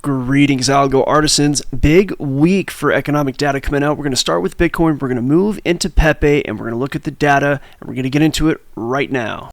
Greetings, Algo artisans. Big week for economic data coming out. We're going to start with Bitcoin. We're going to move into PEPE, and we're going to look at the data, and we're going to get into it right now.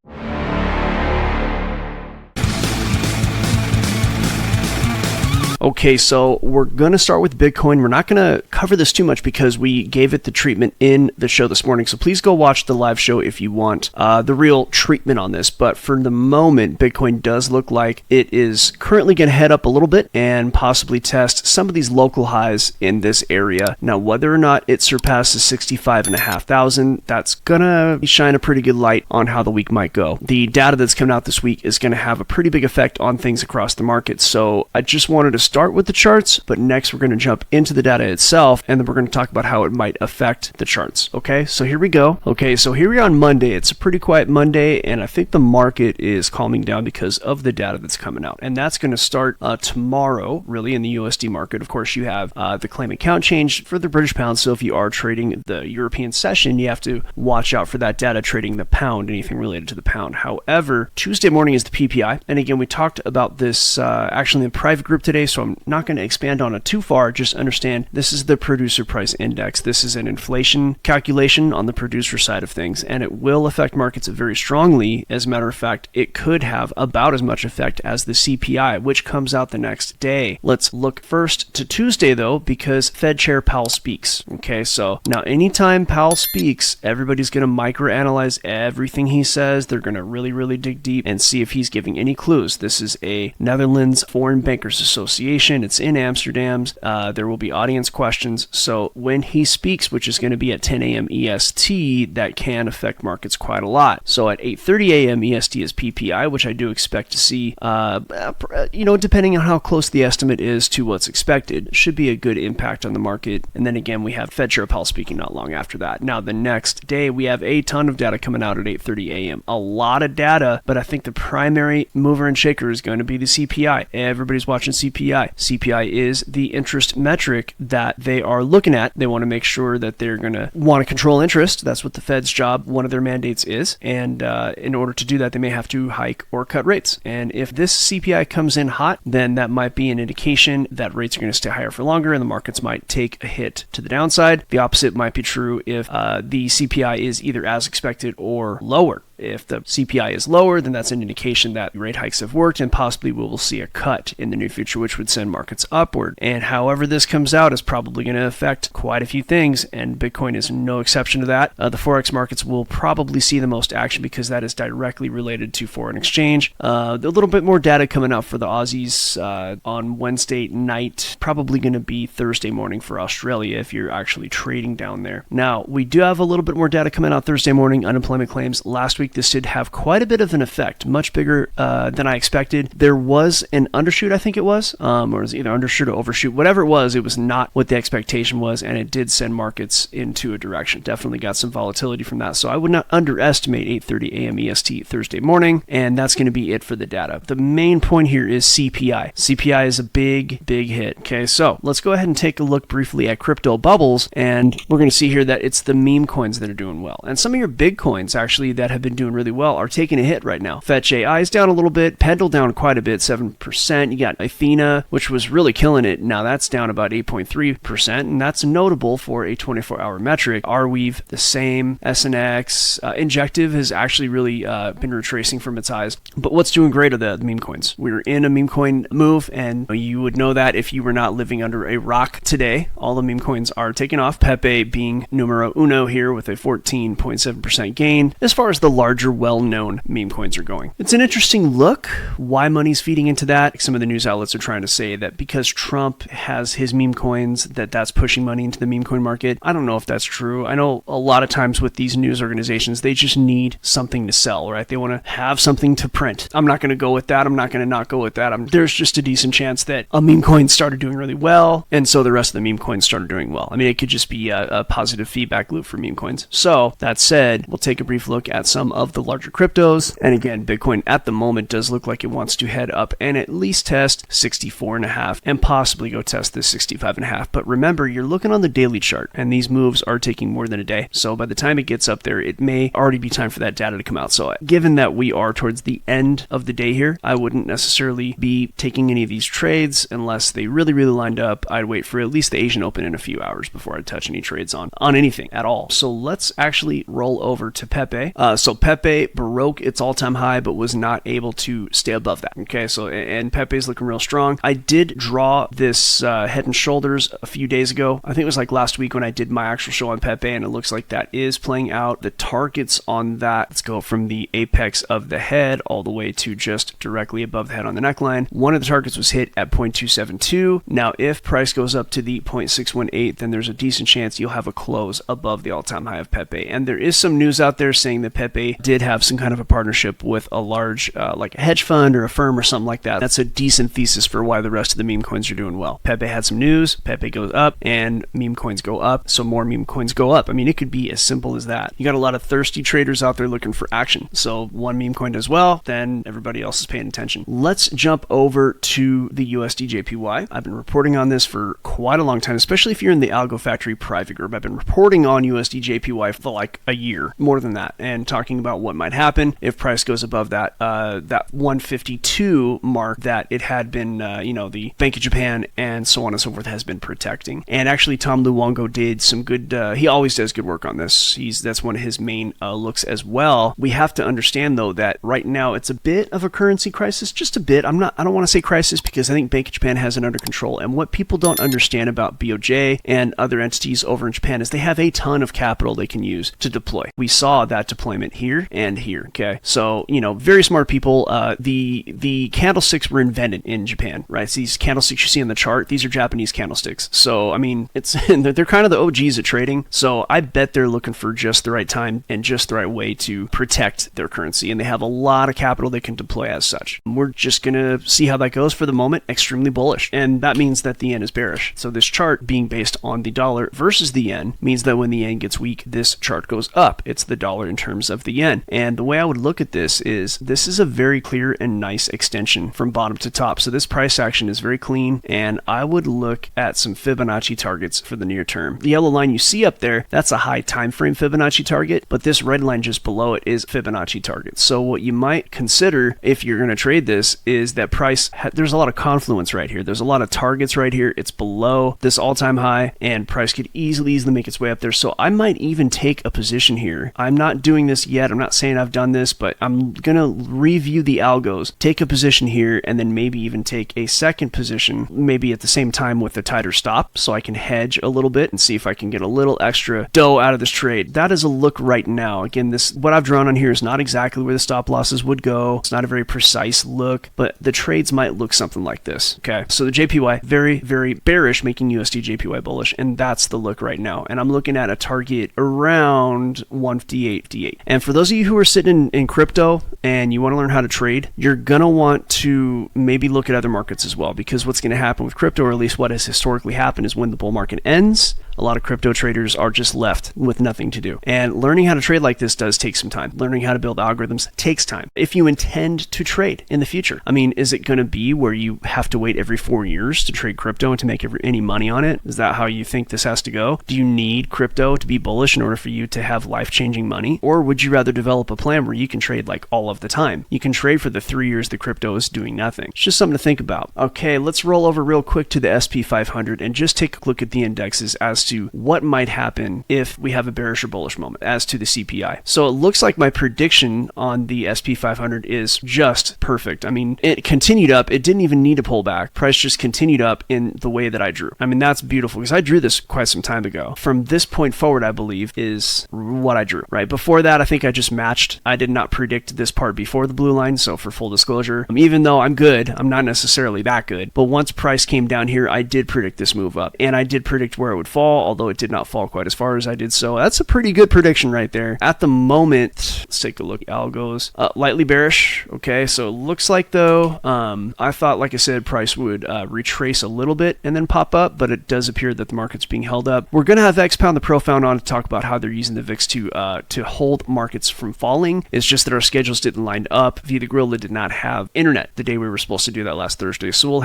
Okay, so we're going to start with Bitcoin. We're not going to cover this too much because we gave it the treatment in the show this morning. So please go watch the live show if you want the real treatment on this. But for the moment, Bitcoin does look like it is currently going to head up a little bit and possibly test some of these local highs in this area. Now, whether or not it surpasses 65,500, that's going to shine a pretty good light on how the week might go. The data that's coming out this week is going to have a pretty big effect on things across the market. So I just wanted to start with the charts, but next we're going to jump into the data itself, and then we're going to talk about how it might affect the charts. Okay, so here we go. Okay, so here we are on Monday. It's a pretty quiet Monday, and I think the market is calming down because of the data that's coming out, and that's going to start tomorrow, really, in the USD market. Of course, you have the claim account change for the British pound, so if you are trading the European session, you have to watch out for that data trading the pound, anything related to the pound. However, Tuesday morning is the PPI, and again, we talked about this actually in the private group today, so I'm not going to expand on it too far. Just understand this is the producer price index. This is an inflation calculation on the producer side of things, and it will affect markets very strongly. As a matter of fact, it could have about as much effect as the CPI, which comes out the next day. Let's look first to Tuesday, though, because Fed Chair Powell speaks. Okay, so now anytime Powell speaks, everybody's going to microanalyze everything he says. They're going to really dig deep and see if he's giving any clues. This is a Netherlands Foreign Bankers Association. It's in Amsterdam. There will be audience questions. So when he speaks, which is going to be at 10 AM EST, that can affect markets quite a lot. So at 8:30 AM EST is PPI, which I do expect to see, depending on how close the estimate is to what's expected, should be a good impact on the market. And then again, we have Fed Chair Powell speaking not long after that. Now, the next day, we have a ton of data coming out at 8:30 AM. A lot of data, but I think the primary mover and shaker is going to be the CPI. Everybody's watching CPI. CPI is the interest metric that they are looking at. They want to make sure that they're going to want to control interest. That's what the Fed's job, one of their mandates is. And in order to do that, they may have to hike or cut rates. And if this CPI comes in hot, then that might be an indication that rates are going to stay higher for longer and the markets might take a hit to the downside. The opposite might be true if the CPI is either as expected or lower. If the CPI is lower, then that's an indication that rate hikes have worked and possibly we will see a cut in the near future, which would send markets upward. And however this comes out is probably going to affect quite a few things, and Bitcoin is no exception to that. The Forex markets will probably see the most action because that is directly related to foreign exchange. A little bit more data coming out for the Aussies on Wednesday night, probably going to be Thursday morning for Australia if you're actually trading down there. Now, we do have a little bit more data coming out Thursday morning, unemployment claims. Last week, this did have quite a bit of an effect, much bigger than I expected. There was an undershoot, I think it was, or it was either undershoot or overshoot. Whatever it was not what the expectation was, and it did send markets into a direction. Definitely got some volatility from that, so I would not underestimate 8:30 AM EST Thursday morning, and that's going to be it for the data. The main point here is CPI. CPI is a big hit. Okay, so let's go ahead and take a look briefly at crypto bubbles, and we're going to see here that it's the meme coins that are doing well. And some of your big coins, actually, that have been doing really well are taking a hit right now. Fetch AI is down a little bit, Pendle down quite a bit, 7%. You got Athena, which was really killing it. Now that's down about 8.3%, and that's notable for a 24-hour metric. Arweave, the same. SNX, Injective has actually really been retracing from its highs. But what's doing great are the meme coins. We're in a meme coin move, and you would know that if you were not living under a rock today. All the meme coins are taking off. Pepe being numero uno here with a 14.7% gain. As far as the larger, well-known meme coins are going. It's an interesting look. Why money's feeding into that? Some of the news outlets are trying to say that because Trump has his meme coins, that's pushing money into the meme coin market. I don't know if that's true. I know a lot of times with these news organizations, they just need something to sell, right? They want to have something to print. I'm not going to go with that. I'm not going to not go with that. There's just a decent chance that a meme coin started doing really well, and so the rest of the meme coins started doing well. I mean, it could just be a positive feedback loop for meme coins. So, that said, we'll take a brief look at some of the larger cryptos. And again, Bitcoin at the moment does look like it wants to head up and at least test 64.5 and possibly go test this 65.5. But remember, you're looking on the daily chart and these moves are taking more than a day. So by the time it gets up there, it may already be time for that data to come out. So given that we are towards the end of the day here, I wouldn't necessarily be taking any of these trades unless they really lined up. I'd wait for at least the Asian Open in a few hours before I'd touch any trades on anything at all. So let's actually roll over to Pepe. So Pepe broke its all-time high, but was not able to stay above that. Okay, so and Pepe's looking real strong. I did draw this head and shoulders a few days ago. I think it was like last week when I did my actual show on Pepe, and it looks like that is playing out. The targets on that, let's go from the apex of the head all the way to just directly above the head on the neckline. One of the targets was hit at 0.272. Now, if price goes up to the 0.618, then there's a decent chance you'll have a close above the all-time high of Pepe. And there is some news out there saying that Pepe did have some kind of a partnership with a large, like a hedge fund or a firm or something like that. That's a decent thesis for why the rest of the meme coins are doing well. Pepe had some news, Pepe goes up, and meme coins go up, so more meme coins go up. I mean, it could be as simple as that. You got a lot of thirsty traders out there looking for action. So one meme coin does well, then everybody else is paying attention. Let's jump over to the USDJPY. I've been reporting on this for quite a long time, especially if you're in the Algo Factory private group. I've been reporting on USDJPY for like a year, more than that, and talking about what might happen if price goes above that 152 mark that it had been, the Bank of Japan and so on and so forth has been protecting. And actually, Tom Luongo did some good. He always does good work on this. That's one of his main looks as well. We have to understand though that right now it's a bit of a currency crisis, just a bit. I don't want to say crisis because I think Bank of Japan has it under control. And what people don't understand about BOJ and other entities over in Japan is they have a ton of capital they can use to deploy. We saw that deployment here and here. Okay, so very smart people. The candlesticks were invented in Japan, right? So these candlesticks you see on the chart, these are Japanese candlesticks. So I mean, they're kind of the OGs at trading. So I bet they're looking for just the right time and just the right way to protect their currency, and they have a lot of capital they can deploy as such. We're just gonna see how that goes. For the moment, extremely bullish, and that means that the yen is bearish. So this chart being based on the dollar versus the yen means that when the yen gets weak, this chart goes up. It's the dollar in terms of the yen. And the way I would look at this is a very clear and nice extension from bottom to top. So this price action is very clean, and I would look at some Fibonacci targets for the near term. The yellow line you see up there, that's a high time frame Fibonacci target, but this red line just below it is Fibonacci target. So what you might consider if you're going to trade this is that price, there's a lot of confluence right here. There's a lot of targets right here. It's below this all-time high, and price could easily make its way up there. So I might even take a position here. I'm not doing this yet. I'm not saying I've done this, but I'm going to review the algos, take a position here, and then maybe even take a second position, maybe at the same time with a tighter stop, so I can hedge a little bit and see if I can get a little extra dough out of this trade. That is a look right now. Again, what I've drawn on here is not exactly where the stop losses would go. It's not a very precise look, but the trades might look something like this. Okay, so the JPY, very, very bearish, making USDJPY bullish, and that's the look right now. And I'm looking at a target around 158.58. And for those of you who are sitting in crypto and you want to learn how to trade, you're gonna want to maybe look at other markets as well, because what's going to happen with crypto, or at least what has historically happened, is when the bull market ends, a lot of crypto traders are just left with nothing to do. And learning how to trade like this does take some time. Learning how to build algorithms takes time. If you intend to trade in the future, I mean, is it going to be where you have to wait every 4 years to trade crypto and to make any money on it? Is that how you think this has to go? Do you need crypto to be bullish in order for you to have life-changing money? Or would you rather develop a plan where you can trade like all of the time? You can trade for the 3 years the crypto is doing nothing. It's just something to think about. Okay, let's roll over real quick to the SP 500 and just take a look at the indexes as to what might happen if we have a bearish or bullish moment as to the CPI. So it looks like my prediction on the SP 500 is just perfect. I mean, it continued up. It didn't even need to pull back. Price just continued up in the way that I drew. I mean, that's beautiful because I drew this quite some time ago. From this point forward, I believe, is what I drew, right? Before that, I think I just matched. I did not predict this part before the blue line. So for full disclosure, even though I'm good, I'm not necessarily that good. But once price came down here, I did predict this move up, and I did predict where it would fall. fall, although it did not fall quite as far as I did. So that's a pretty good prediction right there. At the moment, let's take a look. Algo's lightly bearish. Okay, so it looks like though, I thought, like I said, price would retrace a little bit and then pop up, but it does appear that the market's being held up. We're going to have X Pound the Profound on to talk about how they're using the VIX to hold markets from falling. It's just that our schedules didn't line up. Via the Gorilla did not have internet the day we were supposed to do that last Thursday. So we'll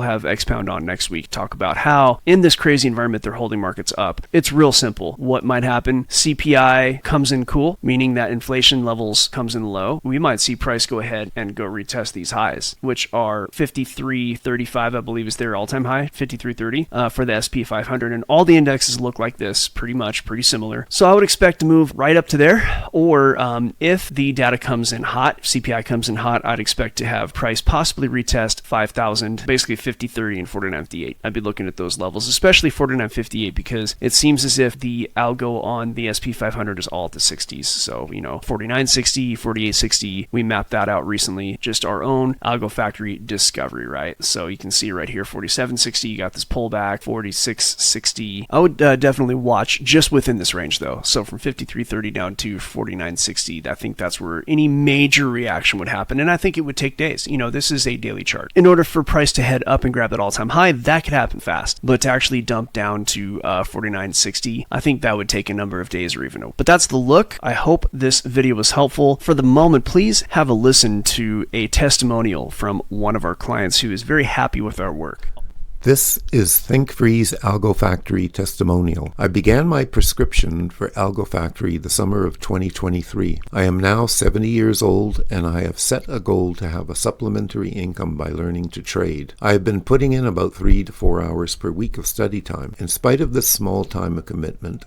have X Pound on next week, talk about how in this crazy environment they're holding markets up. It's real simple. What might happen? CPI comes in cool, meaning that inflation levels comes in low. We might see price go ahead and go retest these highs, which are 53.35, I believe is their all-time high, 53.30 for the SP 500, and all the indexes look like this, pretty similar. So I would expect to move right up to there, or if the data comes in hot, CPI comes in hot, I'd expect to have price possibly retest 5,000, basically 50.30 and 49.58. I'd be looking at those levels, especially 49.58, because it seems as if the algo on the SP 500 is all at the 60s. So, 49.60, 48.60, we mapped that out recently, just our own Algo Factory discovery, right? So you can see right here, 47.60, you got this pullback, 46.60. I would definitely watch just within this range though. So from 53.30 down to 49.60, I think that's where any major reaction would happen. And I think it would take days. This is a daily chart. In order for price to head up and grab that all-time high, that could happen fast. But to actually dump down to 49.60, I think that would take a number of days or even. But that's the look. I hope this video was helpful. For the moment, please have a listen to a testimonial from one of our clients who is very happy with our work. This is Think Free's Algo Factory testimonial. I began my prescription for Algo Factory the summer of 2023. I am now 70 years old and I have set a goal to have a supplementary income by learning to trade. I have been putting in about 3 to 4 hours per week of study time. In spite of this small time of commitment,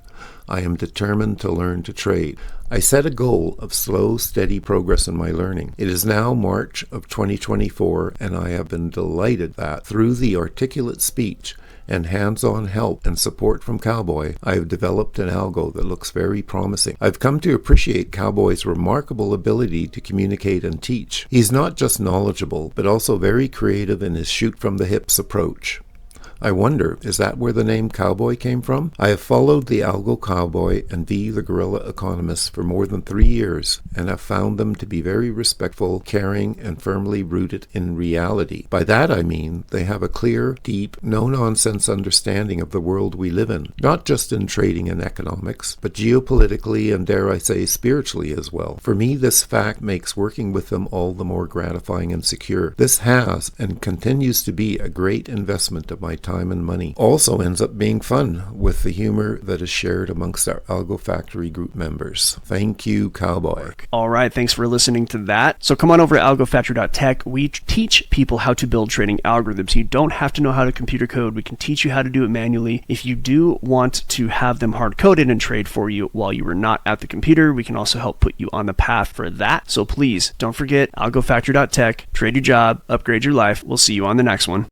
I am determined to learn to trade. I set a goal of slow, steady progress in my learning. It is now March of 2024, and I have been delighted that through the articulate speech and hands-on help and support from Cowboy, I have developed an algo that looks very promising. I've come to appreciate Cowboy's remarkable ability to communicate and teach. He's not just knowledgeable, but also very creative in his shoot-from-the-hips approach. I wonder, is that where the name Cowboy came from? I have followed the Algo Cowboy and the Gorilla Economist for more than 3 years and have found them to be very respectful, caring, and firmly rooted in reality. By that I mean they have a clear, deep, no-nonsense understanding of the world we live in, not just in trading and economics, but geopolitically and, dare I say, spiritually as well. For me, this fact makes working with them all the more gratifying and secure. This has and continues to be a great investment of my time and money. Also ends up being fun with the humor that is shared amongst our Algo Factory group members. Thank you, Cowboy. All right, thanks for listening to that. So come on over to algofactory.tech. We teach people how to build trading algorithms. You don't have to know how to computer code. We can teach you how to do it manually. If you do want to have them hard-coded and trade for you while you are not at the computer, we can also help put you on the path for that. So please don't forget algofactory.tech. Trade your job, upgrade your life. We'll see you on the next one.